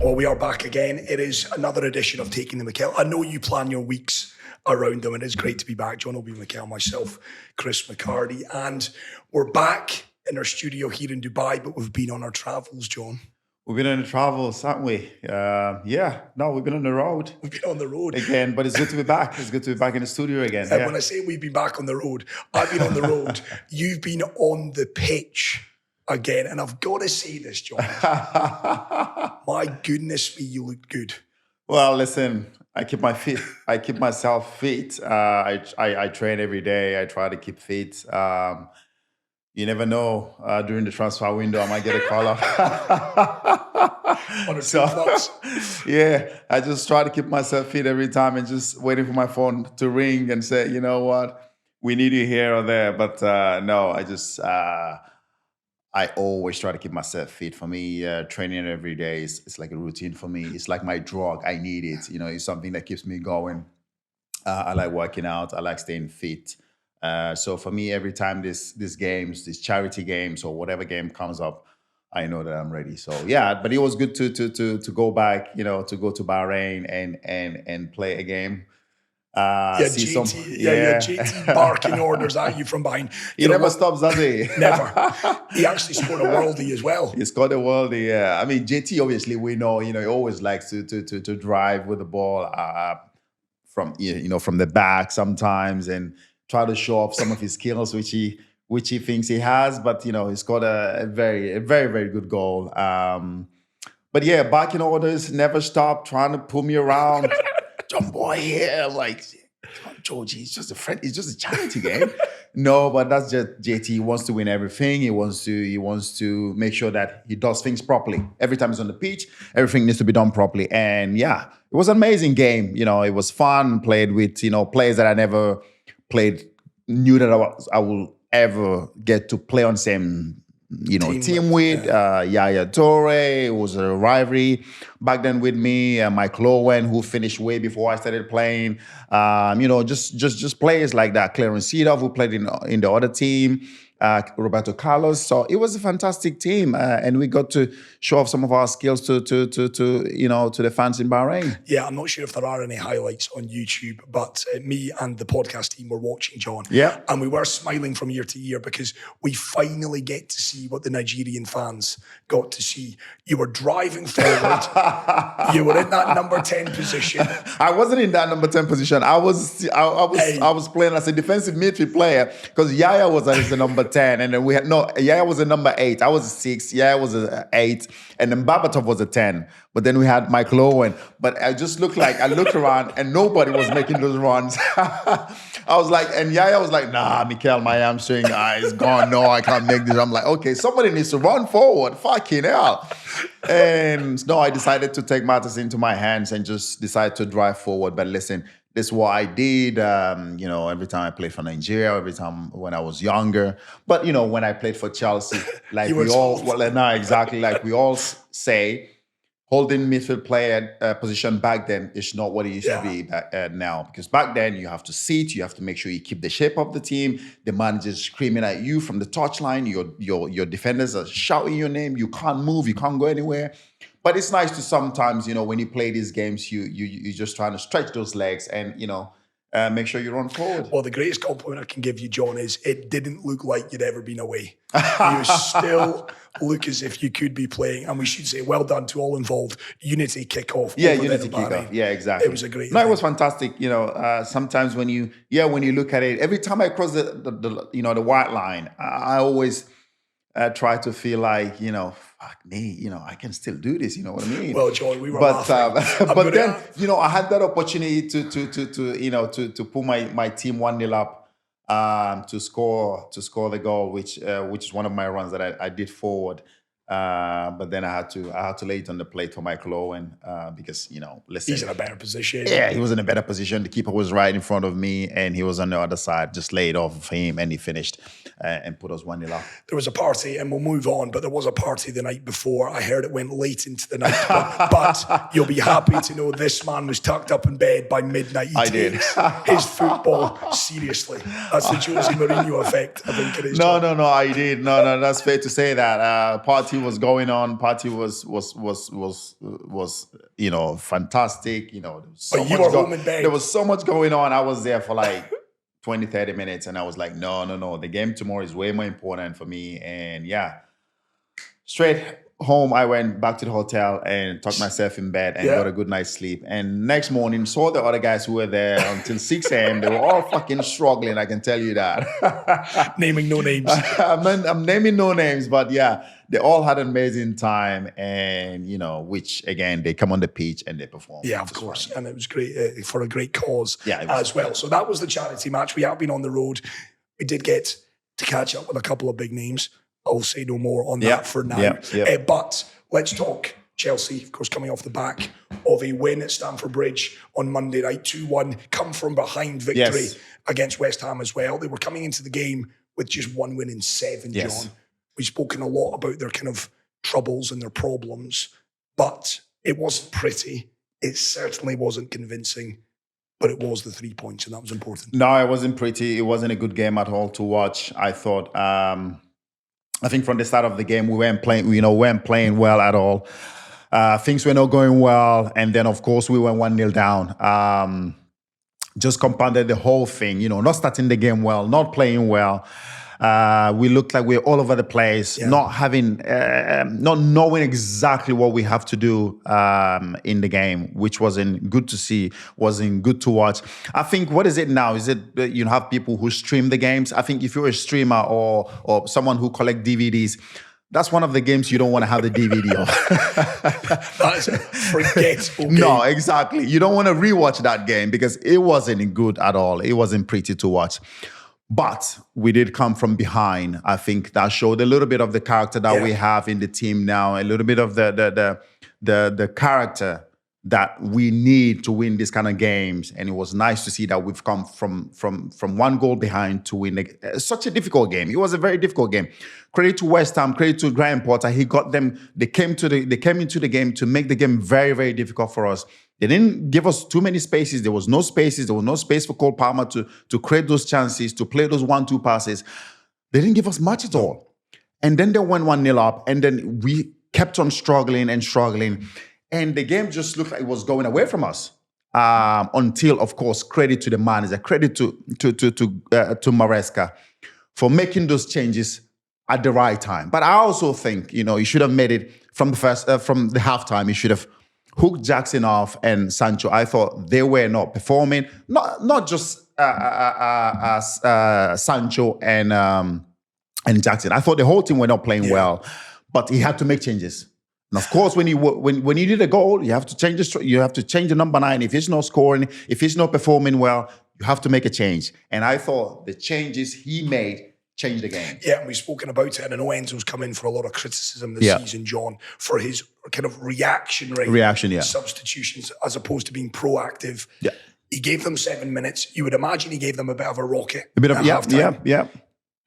Well, we are back again. It is another edition of Taking the Mikel. I know you plan your weeks around them, and it's great to be back. John Obi Mikel, myself, Chris McHardy, and we're back in our studio here in Dubai, but we've been on our travels, John. We've been on the travels, haven't we? We've been on the road. We've been on the road. Again, but it's good to be back. It's good to be back in the studio again. And when I say we've been back on the road, I've been on the road. You've been on the pitch again. And I've got to say this, John. My goodness me, you look good. Well, listen, I keep myself fit. I train every day. I try to keep fit. You never know, during the transfer window, I might get a call up. Yeah, I just try to keep myself fit every time and just waiting for my phone to ring and say, you know what, we need you here or there. But no, I always try to keep myself fit. For me, training every day is like a routine for me. It's like my drug. I need it. You know, it's something that keeps me going. I like working out. I like staying fit. So for me, every time these games, these charity games or whatever game comes up, I know that I'm ready. So yeah, but it was good to go back, you know, to go to Bahrain and play a game. JT barking orders at you from behind. He never stops, does he? Never. He actually scored a worldie as well. He scored a worldie, yeah. I mean, JT, obviously, we know, you know, he always likes to drive with the ball from the back sometimes and try to show off some of his skills, which he thinks he has. But, you know, he's got a very, very good goal. But yeah, barking orders, never stop trying to pull me around. John boy here, like, Georgie, he's just a friend. It's just a charity game. No, but that's just JT. He wants to win everything. He wants to make sure that he does things properly. Every time he's on the pitch, everything needs to be done properly. And yeah, it was an amazing game. You know, it was fun. Played with, you know, players that I never knew that I will ever get to play on same, you know, team with. Yaya Toure, it was a rivalry back then with me. Michael Owen, who finished way before I started playing. You know, just players like that. Clarence Seedorf, who played in the other team. Roberto Carlos. So it was a fantastic team, and we got to show off some of our skills to the fans in Bahrain. Yeah, I'm not sure if there are any highlights on YouTube, but me and the podcast team were watching, John. Yeah, and we were smiling from ear to ear because we finally get to see what the Nigerian fans got to see. You were driving forward. You were in that number 10 position. I wasn't in that number 10 position. I was playing as a defensive midfield player because Yaya was as the number 10, and then Yaya was a number 8. I was a 6. Yaya was a 8, and then Babatov was a 10. But then we had Michael Owen. But I just looked around and nobody was making those runs. I was like, and Yaya was like, nah, Mikel, my hamstring is gone. No, I can't make this. I'm like, okay, somebody needs to run forward. Fucking hell. And no, I decided to take matters into my hands and just decide to drive forward. But listen, this is what I did, you know, every time I played for Nigeria, every time when I was younger. But, you know, when I played for Chelsea, like we all say, holding midfield player position back then is not what it used to be now. Because back then you have to sit, you have to make sure you keep the shape of the team. The manager's screaming at you from the touchline. Your defenders are shouting your name. You can't move, you can't go anywhere. But it's nice to sometimes, you know, when you play these games, you're just trying to stretch those legs and, you know, make sure you run forward. Well, the greatest compliment I can give you, John, is it didn't look like you'd ever been away. You still look as if you could be playing. And we should say, well done to all involved. Unity kickoff. Yeah, Unity kickoff. Yeah, exactly. It was a great event. It was fantastic. You know, sometimes when you look at it, every time I cross the white line, I always try to feel like, you know, fuck me, you know, I can still do this. You know what I mean? Well, John, we were laughing. But then, you know, I had that opportunity to pull my team 1-0 up, to score the goal, which is one of my runs that I did forward. But then I had to lay it on the plate for Michael Owen because, you know, listen, he's in a better position. Yeah, he was in a better position. The keeper was right in front of me, and he was on the other side. Just laid off for him, and he finished and put us 1-0 up. There was a party, and we'll move on. But there was a party the night before. I heard it went late into the night, but you'll be happy to know this man was tucked up in bed by midnight. He takes his football seriously. That's the José Mourinho effect, I think it is. No, I did. No, that's fair to say that. Party was going on. Party was fantastic. There was so you much were home in bed. There was so much going on. I was there for like 20, 30 minutes, and I was like, no. The game tomorrow is way more important for me. And straight home, I went back to the hotel and tucked myself in bed and got a good night's sleep. And next morning, saw the other guys who were there until 6 a.m. They were all fucking struggling, I can tell you that. Naming no names. I'm naming no names, but they all had an amazing time. And, which, again, they come on the pitch and they perform. Yeah, of course. Fun. And it was great for a great cause as well. So that was the charity match. We have been on the road. We did get to catch up with a couple of big names. I'll say no more on that for now. But let's talk Chelsea, of course, coming off the back of a win at Stamford Bridge on Monday night, 2-1, come from behind victory against West Ham as well. They were coming into the game with just one win in 7, John. We've spoken a lot about their kind of troubles and their problems, but it wasn't pretty. It certainly wasn't convincing, but it was the 3 points, and that was important. No, it wasn't pretty. It wasn't a good game at all to watch. I thought... I think from the start of the game, we weren't playing well at all. Things were not going well. And then, of course, we went 1-0 down. Just compounded the whole thing, not starting the game well, not playing well. We looked like we were all over the place, not knowing exactly what we have to do in the game, which wasn't good to see, wasn't good to watch. I think, what is it now? Is it you have people who stream the games? I think if you're a streamer or someone who collect DVDs, that's one of the games you don't want to have the DVD of. That's a forgettable game. No, exactly. You don't want to rewatch that game because it wasn't good at all. It wasn't pretty to watch. But we did come from behind. I think that showed a little bit of the character that we have in the team now, a little bit of the character that we need to win these kind of games. And it was nice to see that we've come from one goal behind to win such a difficult game. It was a very difficult game. Credit to West Ham, credit to Graham Potter. He got them. They came into the game to make the game very, very difficult for us. They didn't give us too many spaces. There was no spaces. There was no space for Cole Palmer to create those chances, to play those 1-2 passes. They didn't give us much at all. And then they went 1-0 up, and then we kept on struggling. And the game just looked like it was going away from us. Until, of course, credit to the manager, credit to Maresca for making those changes at the right time. But I also think, he should have made it from the halftime. He should have hooked Jackson off and Sancho. I thought they were not performing. Not just Sancho and Jackson. I thought the whole team were not playing well, but he had to make changes. And of course, when you did a goal, you have to change the number 9. If he's not scoring, if he's not performing well, you have to make a change. And I thought the changes he made changed the game. Yeah, and we've spoken about it, and I know Enzo's come in for a lot of criticism this season, John, for his kind of reactionary substitutions as opposed to being proactive. Yeah. He gave them 7 minutes. You would imagine he gave them a bit of a rocket. A bit of halftime.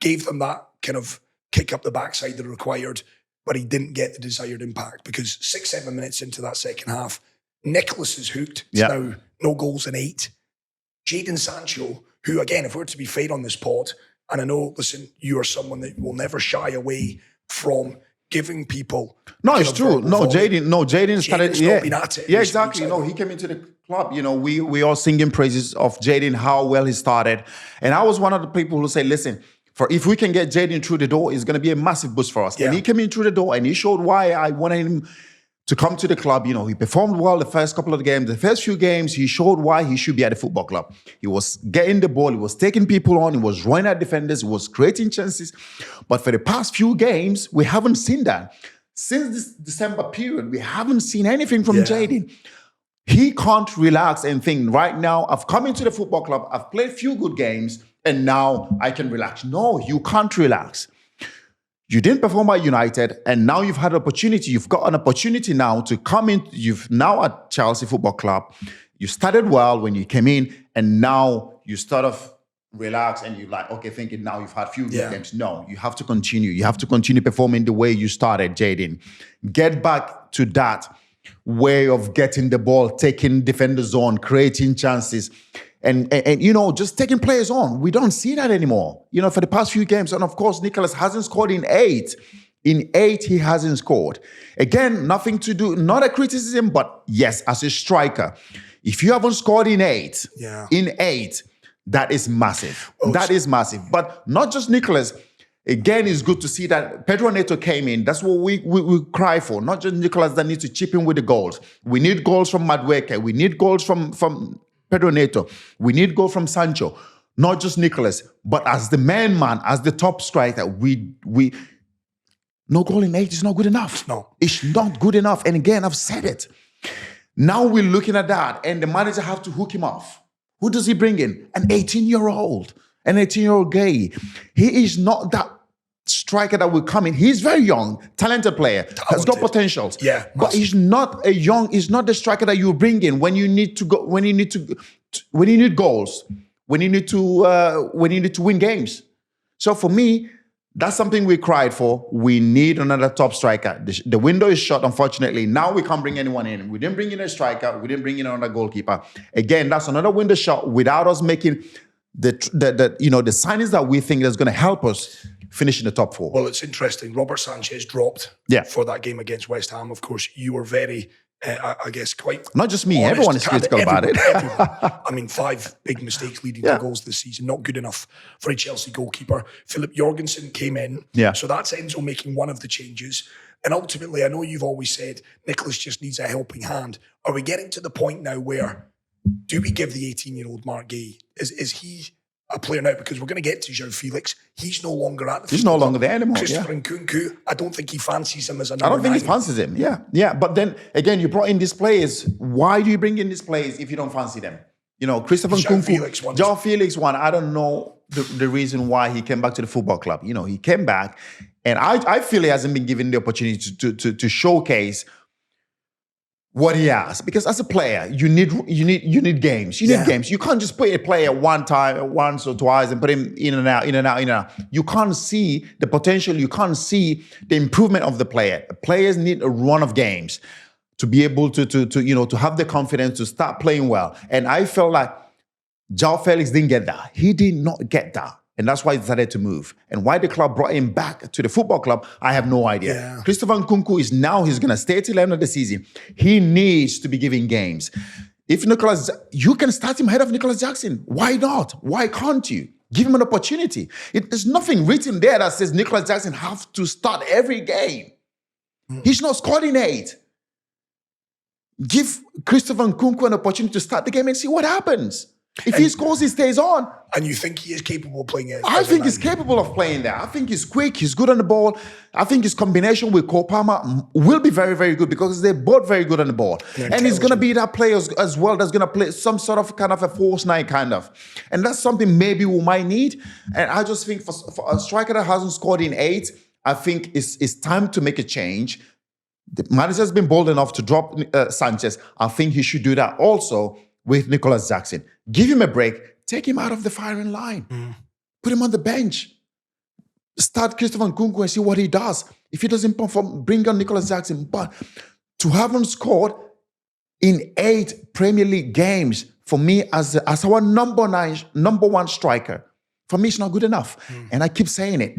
Gave them that kind of kick up the backside that required, but he didn't get the desired impact because 6-7 minutes into that second half, Nicholas is hooked. It's now no goals in 8. Jadon Sancho, who, again, if we're to be fair on this pod, and I know, listen, you are someone that will never shy away from giving people. No, it's true. Jadon started. Yeah, been at it exactly. No, he came into the club. We all singing praises of Jadon, how well he started, and I was one of the people who say, listen, if we can get Jadon through the door, it's going to be a massive boost for us. Yeah. And he came in through the door, and he showed why I wanted him to come to the club. He performed well the first couple of the games. The first few games, he showed why he should be at the football club. He was getting the ball. He was taking people on. He was running at defenders. He was creating chances. But for the past few games, we haven't seen that. Since this December period, we haven't seen anything from Jadon. He can't relax and think, right now, I've come into the football club. I've played a few good games, and now I can relax. No, you can't relax. You didn't perform at United, and now you've had an opportunity. You've got an opportunity now to come in. You've now at Chelsea Football Club. You started well when you came in, and now you start off relax, and you're like, okay, thinking now you've had few good games. No, you have to continue. You have to continue performing the way you started, Jadon. Get back to that way of getting the ball, taking defenders on, creating chances. And just taking players on. We don't see that anymore, for the past few games. And of course, Nicholas hasn't scored in 8. In 8, he hasn't scored. Again, nothing to do, not a criticism, but yes, as a striker, if you haven't scored in 8, that is massive. That is massive. But not just Nicholas. Again, it's good to see that Pedro Neto came in. That's what we cry for. Not just Nicholas that needs to chip in with the goals. We need goals from Madueke. We need goals from Pedro Neto. We need goals from Sancho. Not just Nicholas, but as the man, as the top striker, we no goal in 8 is not good enough. No. It's not good enough. And again, I've said it. Now we're looking at that, and the manager have to hook him off. Who does he bring in? An 18-year-old. An 18-year-old gay. He is not that striker that will come in. He's very young, talented player, has got potentials. Yeah. But he's not the striker that you bring in when you need to go, when you need goals, when you need to win games. So for me, that's something we cried for. We need another top striker. The window is shut, unfortunately. Now we can't bring anyone in. We didn't bring in a striker. We didn't bring in another goalkeeper. Again, that's another window shut without us making the signings that we think is going to help us finish in the top 4. Well, it's interesting. Robert Sanchez dropped for that game against West Ham. Of course, you were very, I guess, quite not just me. honest. Everyone is critical about it. I mean, 5 big mistakes leading to goals this season. Not good enough for a Chelsea goalkeeper. Philip Jorgensen came in. Yeah. So that's Enzo making one of the changes. And ultimately, I know you've always said Nicholas just needs a helping hand. Are we getting to the point now where do we give the 18-year-old Mark Gay? Is he a player now? Because we're going to get to Joao Felix. He's no longer at the He's no longer there anymore. Christopher Nkunku, I don't think he fancies him as a number 9. I don't think he fancies him. Yeah. But then again, you brought in these players. Why do you bring in these players if you don't fancy them? You know, Christopher Nkunku, Joao Felix one. I don't know the reason why he came back to the football club. You know, he came back, and I feel he hasn't been given the opportunity to showcase what he has, because as a player, you need games. You need games. You can't just put a player once or twice and put him in and out. You can't see the potential. You can't see the improvement of the player. Players need a run of games to be able to have the confidence to start playing well. And I felt like Joao Felix didn't get that. He did not get that. And that's why he decided to move. And why the club brought him back to the football club, I have no idea. Yeah. Christopher Nkunku he's going to stay till the end of the season. He needs to be given games. If you can start him ahead of Nicholas Jackson. Why not? Why can't you? Give him an opportunity. There's nothing written there that says Nicholas Jackson have to start every game. He's not scored in 8. Give Christopher Nkunku an opportunity to start the game and see what happens. If he scores, he stays on. And you think he is capable of playing it? I think he's capable of playing there. I think he's quick. He's good on the ball. I think his combination with Cole Palmer will be very, very good because they're both very good on the ball. And he's going to be that player as well that's going to play some sort of kind of a false 9 kind of. And that's something maybe we might need. And I just think for a striker that hasn't scored in 8, I think it's time to make a change. The manager has been bold enough to drop Sanchez. I think he should do that also with Nicholas Jackson. Give him a break. Take him out of the firing line. Put him on the bench. Start Christopher Nkunku and see what he does. If he doesn't perform, bring on Nicholas Jackson. But to have him scored in 8 Premier League games, for me, as our number 1 striker, for me, it's not good enough. And I keep saying it.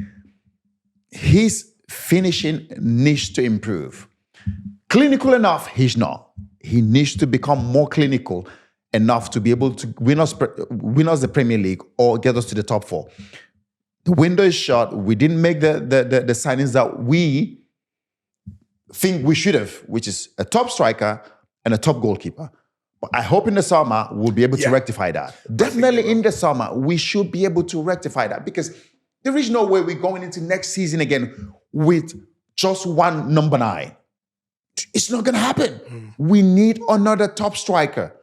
His finishing needs to improve. Clinical enough, he's not. He needs to become more clinical enough to be able to win us the Premier League or get us to the top 4. The window is shut. We didn't make the signings that we think we should have, which is a top striker and a top goalkeeper. But I hope in the summer we'll be able to rectify that. Definitely in the summer, we should be able to rectify that because there is no way we're going into next season again with just one number 9. It's not going to happen. We need another top striker.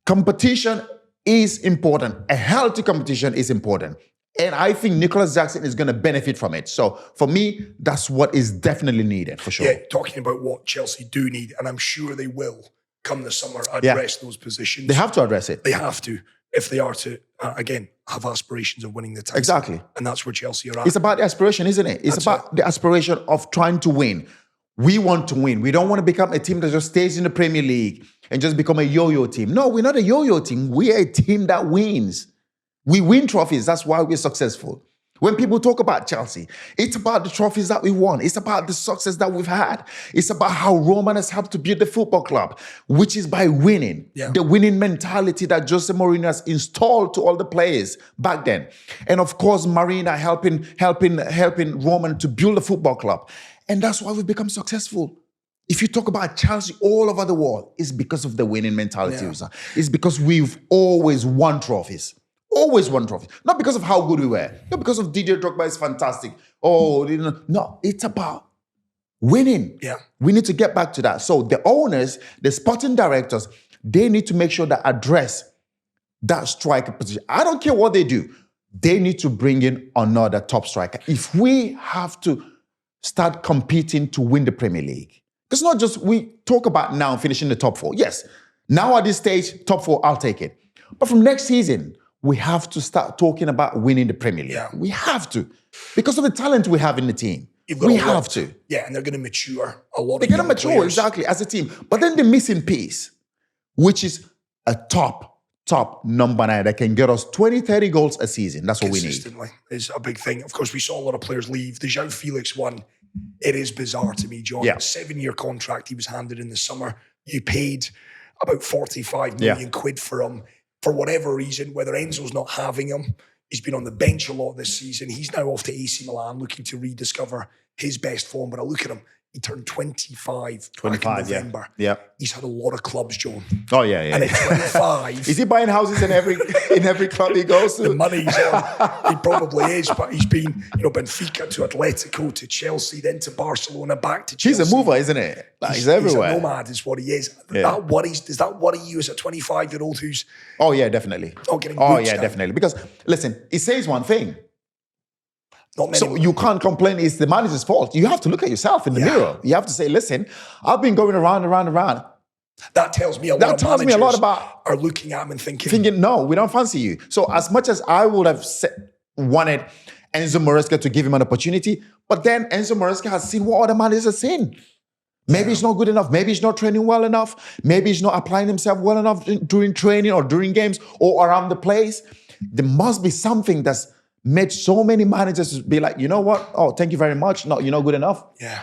Competition is important. A healthy competition is important. And I think Nicholas Jackson is going to benefit from it. So for me, that's what is definitely needed for sure. Yeah, talking about what Chelsea do need, and I'm sure they will come this summer address those positions. They have to address it. They have to, if they are to, again, have aspirations of winning the title. Exactly. And that's where Chelsea are at. It's about the aspiration, isn't it? It's about the aspiration of trying to win. We want to win. We don't want to become a team that just stays in the Premier League and just become a yo-yo team. No, we're not a yo-yo team. We're a team that wins. We win trophies. That's why we're successful. When people talk about Chelsea, it's about the trophies that we won. It's about the success that we've had. It's about how Roman has helped to build the football club, which is by winning. Yeah. The winning mentality that José Mourinho has installed to all the players back then. And of course, Marina helping Roman to build a football club. And that's why we've become successful. If you talk about Chelsea all over the world, it's because of the winning mentality. Yeah. It's because we've always won trophies. Always won trophies. Not because of how good we were. Not because of DJ Drogba is fantastic. Oh, no, it's about winning. Yeah. We need to get back to that. So the owners, the sporting directors, they need to make sure that address that striker position. I don't care what they do. They need to bring in another top striker. If we have to start competing to win the Premier League, it's not just we talk about now finishing the top 4. Yes, now at this stage, top 4, I'll take it. But from next season, we have to start talking about winning the Premier League. Yeah. We have to. Because of the talent we have in the team. We have to. Yeah, and they're going to mature a lot. They're going to mature, players. exactly, as a team. But then the missing piece, which is a top number 9 that can get us 20, 30 goals a season. That's what we need. Consistently is a big thing. Of course, we saw a lot of players leave. The Joao Felix one, it is bizarre to me, John. Yeah. 7-year contract he was handed in the summer. You paid about 45 million quid for him. For whatever reason, whether Enzo's not having him, he's been on the bench a lot this season. He's now off to AC Milan looking to rediscover his best form. But I look at him, he turned 25 back in November. Yeah. He's had a lot of clubs, John. Oh, yeah. And at 25... Is he buying houses in every club he goes to? The money's on. He probably is, but he's been, Benfica to Atletico to Chelsea, then to Barcelona, back to Chelsea. He's a mover, isn't it? He's everywhere. He's a nomad is what he is. Yeah. Does that worry you as a 25-year-old who's... Oh, yeah, definitely. not getting Oh, boots yeah, now? definitely. Because, listen, it says one thing. Not many. So you can't complain it's the manager's fault. You have to look at yourself in the mirror. You have to say, listen, I've been going around. That tells me a lot. That tells me a lot about... are looking at him and thinking, no, we don't fancy you. So as much as I would have wanted Enzo Maresca to give him an opportunity, but then Enzo Maresca has seen what other managers have seen. Maybe he's not good enough. Maybe he's not training well enough. Maybe he's not applying himself well enough during training or during games or around the place. There must be something that's made so many managers be like, you know what? Oh, thank you very much. No, you're not good enough. Yeah.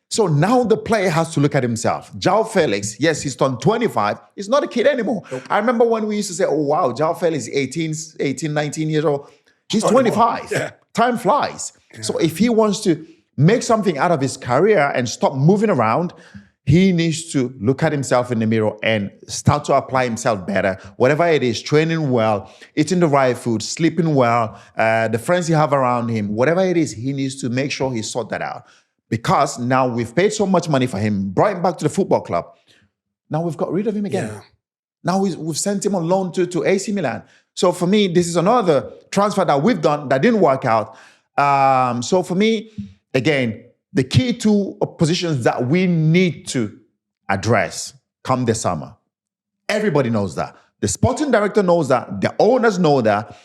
So now the player has to look at himself. Joao Felix, yes, he's turned 25. He's not a kid anymore. Nope. I remember when we used to say, oh, wow, Joao Felix is 18, 19 years old. He's 25. Yeah. Time flies. Yeah. So if he wants to make something out of his career and stop moving around, he needs to look at himself in the mirror and start to apply himself better. Whatever it is, training well, eating the right food, sleeping well, the friends you have around him, whatever it is, he needs to make sure he sort that out. Because now we've paid so much money for him, brought him back to the football club. Now we've got rid of him again. Yeah. Now we've sent him on loan to AC Milan. So for me, this is another transfer that we've done that didn't work out. So for me, again, the key two positions that we need to address come the summer. Everybody knows that. The sporting director knows that. The owners know that.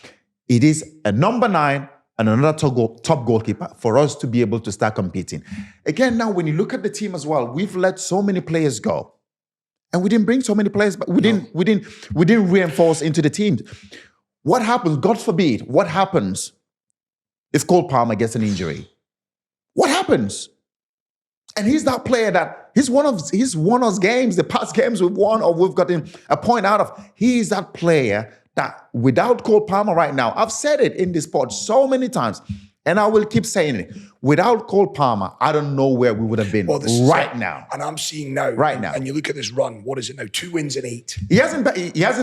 It is a number 9 and another top goalkeeper for us to be able to start competing. Again, now when you look at the team as well, we've let so many players go. And we didn't bring so many players, but we didn't reinforce into the team. What happens, God forbid, what happens if Cole Palmer gets an injury? What happens? And he's that player that he's won us games, the past games we've won or we've gotten a point out of. He's that player that without Cole Palmer right now, I've said it in this pod so many times, and I will keep saying it. Without Cole Palmer, I don't know where we would have been right now. And I'm seeing now. Right now. And you look at this run, what is it now? 2 wins in 8. He hasn't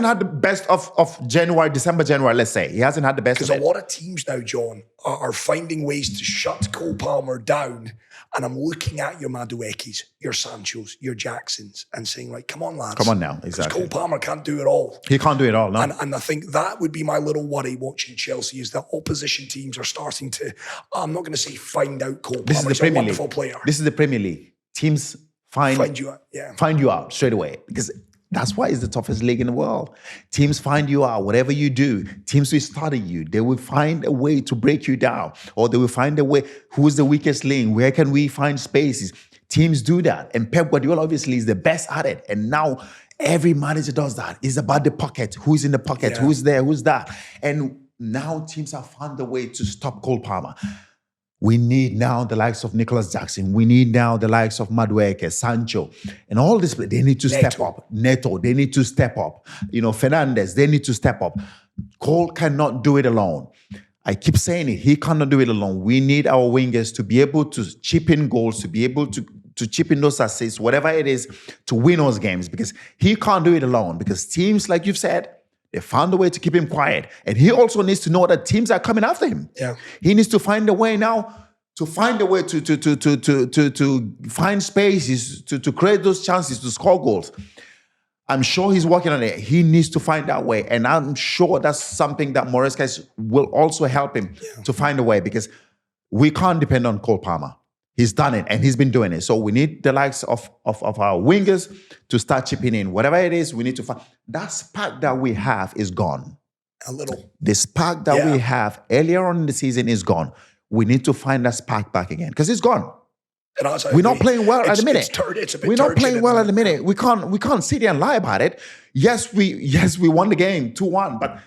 had the best of January, December, January, let's say. He hasn't had the best of it. Because a lot of teams now, John, are finding ways to shut Cole Palmer down. And I'm looking at your Maduekis, your Sanchos, your Jacksons, and saying, like, come on, lads. Come on now, exactly. Cole Palmer can't do it all. He can't do it all, no. And I think that would be my little worry watching Chelsea is that opposition teams are starting to, I'm not going to say find out Cole Palmer. This is the Premier League. Player. This is the Premier League. Teams find you out straight away because that's why it's the toughest league in the world. Teams find you out. Whatever you do, teams will study you. They will find a way to break you down, or they will find a way. Who's the weakest link? Where can we find spaces? Teams do that, and Pep Guardiola obviously is the best at it. And now every manager does that. It's about the pocket. Who's in the pocket? Yeah. Who's there? Who's that? And now teams have found a way to stop Cole Palmer. We need now the likes of Nicholas Jackson. We need now the likes of Madueke, Sancho, and all this. They need to step up. Neto, they need to step up. Fernandez, they need to step up. Cole cannot do it alone. I keep saying it. He cannot do it alone. We need our wingers to be able to chip in goals, to be able to chip in those assists, whatever it is, to win those games, because he can't do it alone. Because teams, like you've said, they found a way to keep him quiet. And he also needs to know that teams are coming after him. Yeah. He needs to find a way now to find spaces, to create those chances, to score goals. I'm sure he's working on it. He needs to find that way. And I'm sure that's something that Maresca will also help him to find a way, because we can't depend on Cole Palmer. He's done it, and he's been doing it. So we need the likes of our wingers to start chipping in. Whatever it is, we need to find. That spark that we have is gone. A little. The spark that we have earlier on in the season is gone. We need to find that spark back again, because it's gone. We're not playing well at the minute. We're not playing well at the minute. We can't sit here and lie about it. Yes, we won the game 2-1, but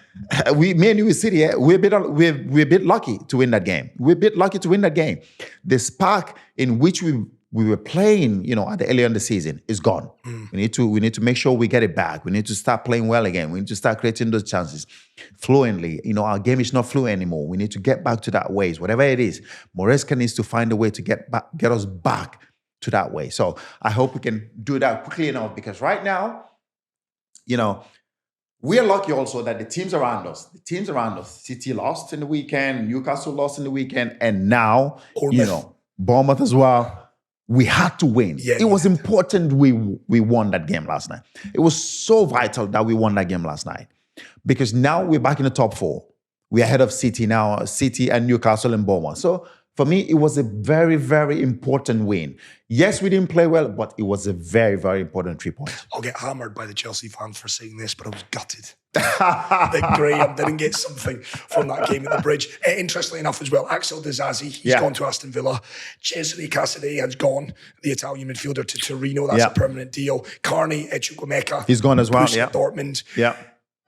me and you sit here. We're a bit lucky to win that game. We're a bit lucky to win that game. The spark in which we were playing, at the earlier in the season is gone. We need to make sure we get it back. We need to start playing well again. We need to start creating those chances fluently. Our game is not fluent anymore. We need to get back to that ways. Whatever it is, Maresca needs to find a way to get us back to that way. So I hope we can do that quickly enough, because right now, we are lucky also that the teams around us, City lost in the weekend, Newcastle lost in the weekend, and now, Bournemouth as well. We had to win. Yeah, it was important we won that game last night. It was so vital that we won that game last night, because now we're back in the top 4. We're ahead of City now, City and Newcastle and Bournemouth. So for me, it was a very, very important win. Yes, we didn't play well, but it was a very, very important 3 points. I'll get hammered by the Chelsea fans for saying this, but I was gutted that Graham didn't get something from that game at the Bridge. Interestingly enough as well, Axel Disasi, he's gone to Aston Villa. Cesare Casadei has gone, the Italian midfielder, to Torino. That's a permanent deal. Carney Chukwuemeka, he's gone as well. Dortmund. Yeah.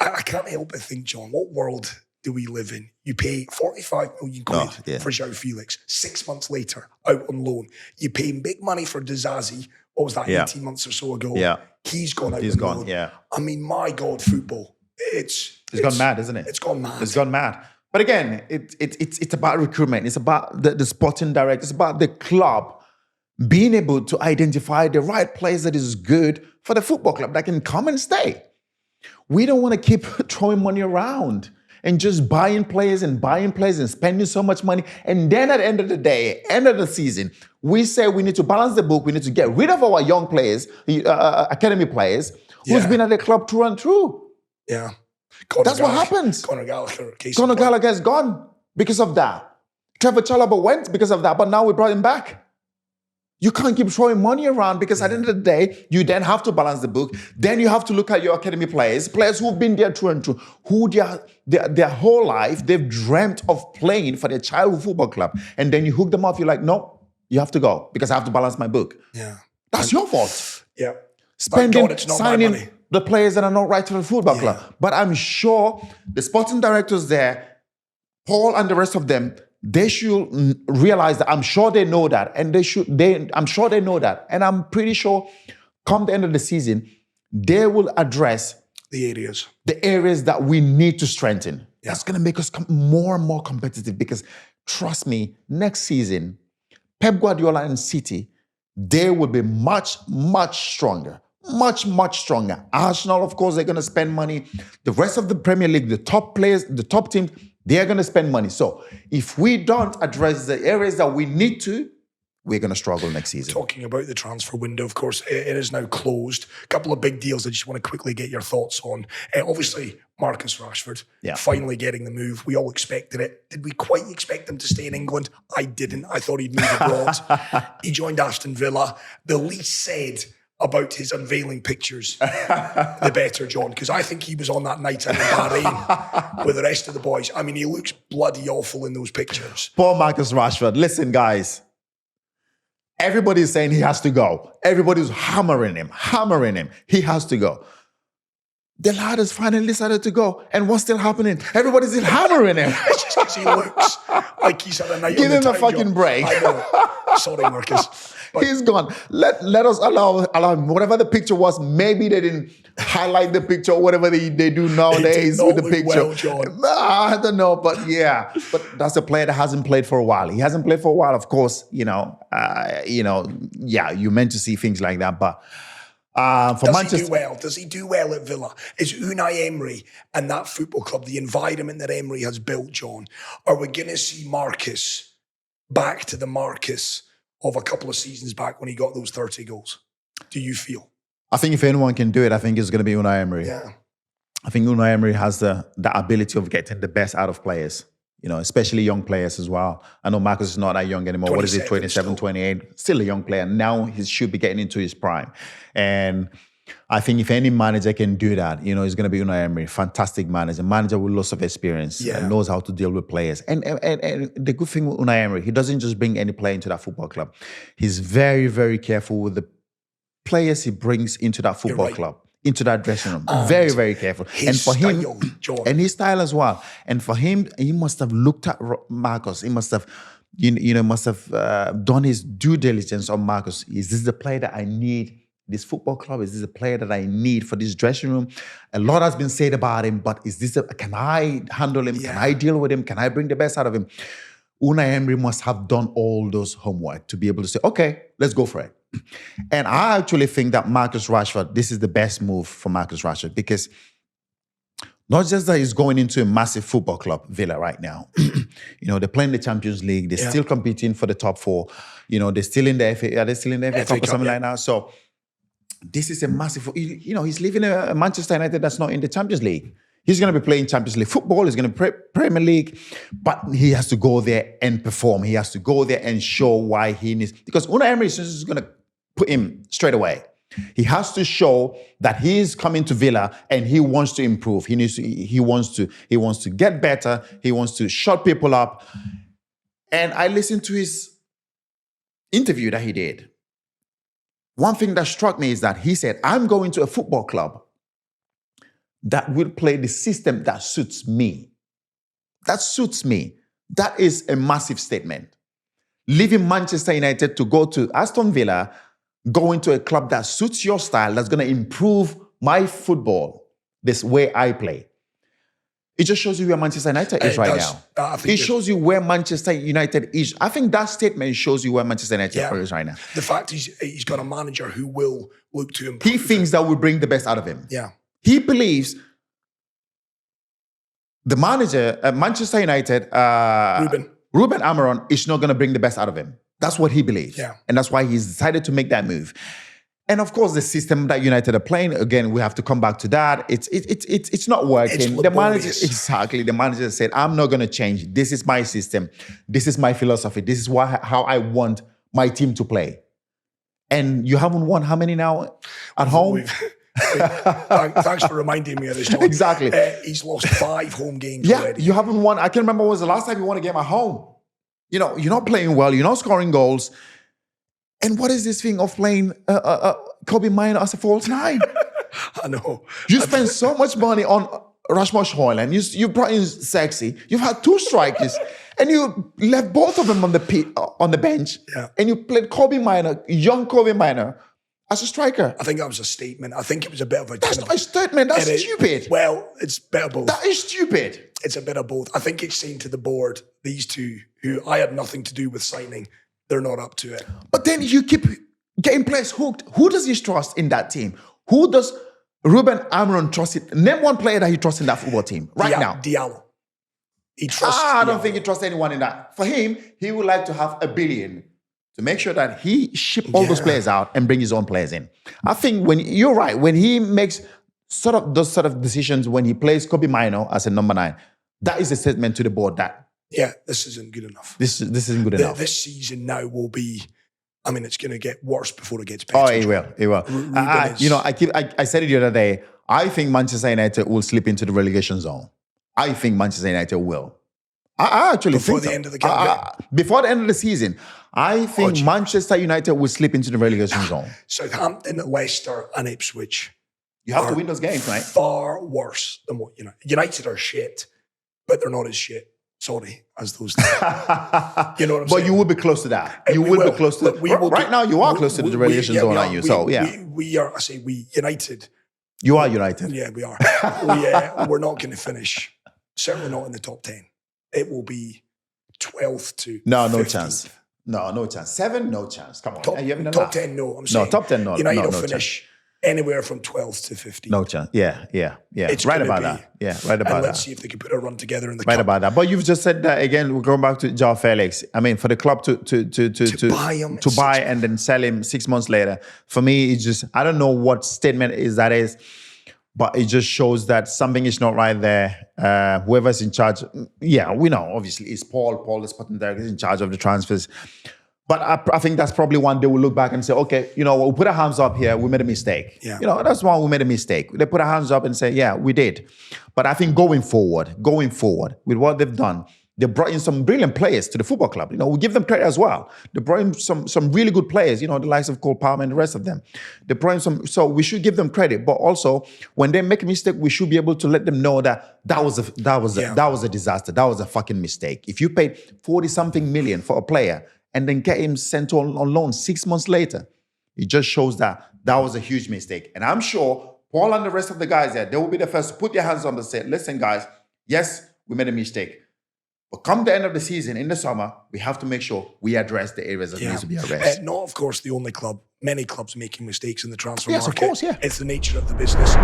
I can't help but think, John, what world do we live in? You pay 45 million quid for Joao Felix. 6 months later, out on loan. You pay big money for Disasi. What was that, 18 months or so ago? Yeah. He's gone out on loan. Yeah. I mean, my God, football. It's gone mad, isn't it? It's gone mad. It's gone mad. But again, it's about recruitment. It's about the sporting director. It's about the club being able to identify the right players that is good for the football club that can come and stay. We don't want to keep throwing money around and just buying players and spending so much money. And then at the end of the day, end of the season, we say we need to balance the book. We need to get rid of our young players, academy players, who's been at the club through and through. Yeah. That's what happens. Conor Gallagher is gone because of that. Trevor Chalobah went because of that, but now we brought him back. You can't keep throwing money around, because at the end of the day, you then have to balance the book. Then you have to look at your academy players who've been there through and through, who their whole life, they've dreamt of playing for their childhood football club. And then you hook them off. You're like, no, you have to go because I have to balance my book. Yeah. That's your fault. Yeah. Signing the players that are not right for the football club. But I'm sure the sporting directors there, Paul and the rest of them, they should realize that. I'm sure they know that. And I'm sure they know that. And I'm pretty sure come the end of the season, they will address the areas that we need to strengthen. Yeah. That's going to make us more and more competitive, because trust me, next season, Pep Guardiola and City, they will be much, much stronger. Much, much stronger. Arsenal, of course, they're going to spend money. The rest of the Premier League, the top players, the top teams, they're going to spend money. So if we don't address the areas that we need to, we're going to struggle next season. Talking about the transfer window, of course, it is now closed. A couple of big deals I just want to quickly get your thoughts on. Obviously, Marcus Rashford, finally getting the move. We all expected it. Did we quite expect him to stay in England? I didn't. I thought he'd move abroad. He joined Aston Villa. The least said about his unveiling pictures, the better, John, because I think he was on that night out in Bahrain with the rest of the boys. I mean, he looks bloody awful in those pictures. Poor Marcus Rashford. Listen, guys, everybody's saying he has to go. Everybody's hammering him. He has to go. the lad has finally decided to go. And what's still happening? Everybody's still hammering him. It's just because he looks like he's had a night Give on the him a time fucking job. break. I know. Sorry, Marcus. But He's gone. Let us allow him. Whatever the picture was, maybe they didn't highlight the picture or whatever they do nowadays not with the look picture. well, John. I don't know, but yeah. But that's a player that hasn't played for a while. He hasn't played for a while, of course. Yeah, you're meant to see things like that. But for Manchester, he do well? Does he do well at Villa? Is Unai Emery and that football club, the environment that Emery has built, John, are we going to see Marcus back to the Marcus of a couple of seasons back when he got those 30 goals? Do you feel? I think if anyone can do it, I think it's going to be Unai Emery. Yeah. I think Unai Emery has the ability of getting the best out of players, especially young players as well. I know Marcus is not that young anymore. What is it, 27, 28? Still a young player. Now he should be getting into his prime. And I think if any manager can do that, it's going to be Unai Emery. Fantastic manager with lots of experience and knows how to deal with players. And the good thing with Unai Emery, he doesn't just bring any player into that football club. He's very, very careful with the players he brings into that football club, into that dressing room. Very, very careful. And for him, and his style as well. And for him, he must have looked at Marcus. He must have, done his due diligence on Marcus. Is this the player that I need? This football club, is this a player that I need for this dressing room? A lot has been said about him, but can I handle him? Yeah. Can I deal with him? Can I bring the best out of him? Unai Emery must have done all those homework to be able to say, okay, let's go for it. And I actually think that Marcus Rashford, this is the best move for Marcus Rashford, because not just that he's going into a massive football club, Villa, right now. They're playing the Champions League. They're still competing for the top four. They're still in the FA. Are they still in the FA Cup or something like that? So this is a massive, he's leaving a Manchester United that's not in the Champions League. He's going to be playing Champions League football. He's going to play Premier League, but he has to go there and perform. He has to go there and show why he needs, because Unai Emery is going to put him straight away. He has to show that he is coming to Villa and he wants to improve. He wants to get better. He wants to shut people up. And I listened to his interview that he did. One thing that struck me is that he said, I'm going to a football club that will play the system that suits me. That suits me. That is a massive statement. Leaving Manchester United to go to Aston Villa, going to a club that suits your style, that's going to improve my football, this way I play. It just shows you where Manchester United is right now. It shows you where Manchester United is. I think that statement shows you where Manchester United is right now. The fact he's got a manager who will look to improve. He thinks that will bring the best out of him. Yeah. He believes the manager at Manchester United, Ruben Amorim, is not going to bring the best out of him. That's what he believes. Yeah. And that's why he's decided to make that move. And of course, the system that United are playing, again, we have to come back to that. It's not working. The manager said, I'm not going to change. This is my system. This is my philosophy. This is how I want my team to play. And you haven't won how many now at home? Thanks for reminding me of this, John. Exactly. He's lost 5 home games already. You haven't won. I can't remember when was the last time you won a game at home. You're not playing well. You're not scoring goals. And what is this thing of playing Kobe Mino as a false 9? I know. You spend so much money on Rasmus Højlund. You brought in Sexy. You've had 2 strikers. And you left both of them on the bench. Yeah. And you played Kobe Mino, young Kobe Mino, as a striker. I think that was a statement. I think it was a bit of a... That's not a statement. That's stupid. Well, it's a bit of both. That is stupid. It's a bit of both. I think it's saying to the board, these two, who I had nothing to do with signing, they're not up to it. But then you keep getting players hooked. Who does he trust in that team? Who does Ruben Amorim trust? Name one player that he trusts in that football team now. Diallo. He trusts I don't think he trusts anyone in that. For him, he would like to have $1 billion to make sure that he ship all those players out and bring his own players in. I think you're right, when he makes those sort of decisions, when he plays Kobe Mino as a number 9, that is a statement to the board that this isn't good enough. This isn't good enough. This season now will be, it's going to get worse before it gets better. Oh, it will. It will. I said it the other day. I think Manchester United will slip into the relegation zone. I think Manchester United will. I actually think before the end of the campaign. Before the end of the season, I think Manchester United will slip into the relegation zone. Southampton, Leicester, and Ipswich. You have to win those games, mate. Far worse than what United are shit, but they're not as shit. Sorry, as those. You know what I'm saying? But you will be close to that. You will be close to it. Right now, you are close to the relegation zone, aren't you? So, yeah. We are, I say we, United. You are United. Yeah, we are. We're not going to finish. Certainly not in the top 10. It will be 12th to No 15th. chance. No chance. 7, no chance. Come on. Top, you having a top laugh? 10, no. I'm saying. No, top 10, no. United no will chance. finish anywhere from 12th to 15th. No chance. Yeah. It's right gonna about be- that. Yeah, right about And let's that. see if they can put a run together in the Right cup. about that. But you've just said that again. We're going back to Joao Felix. I mean, for the club to buy him to buy and then sell him 6 months later. For me, it's just I don't know what statement that is, but it just shows that something is not right there. Whoever's in charge, yeah, we know obviously it's Paul. Paul is putting there. He's in charge of the transfers. But I think that's probably one they will look back and say, okay, we'll put our hands up here. We made a mistake. Yeah. That's why we made a mistake. They put our hands up and say, yeah, we did. But I think going forward with what they've done, they brought in some brilliant players to the football club. We give them credit as well. They brought in some really good players, the likes of Cole Palmer and the rest of them. They brought in some, so we should give them credit. But also, when they make a mistake, we should be able to let them know that was a disaster. That was a fucking mistake. If you paid 40-something million for a player and then get him sent on loan 6 months later, it just shows that was a huge mistake. And I'm sure Paul and the rest of the guys there, they will be the first to put their hands on and say, listen, guys, yes, we made a mistake. But come the end of the season, in the summer, we have to make sure we address the areas that need to be addressed. Not, of course, the only club. Many clubs making mistakes in the transfer Yes, market. of course, yeah. It's the nature of the business.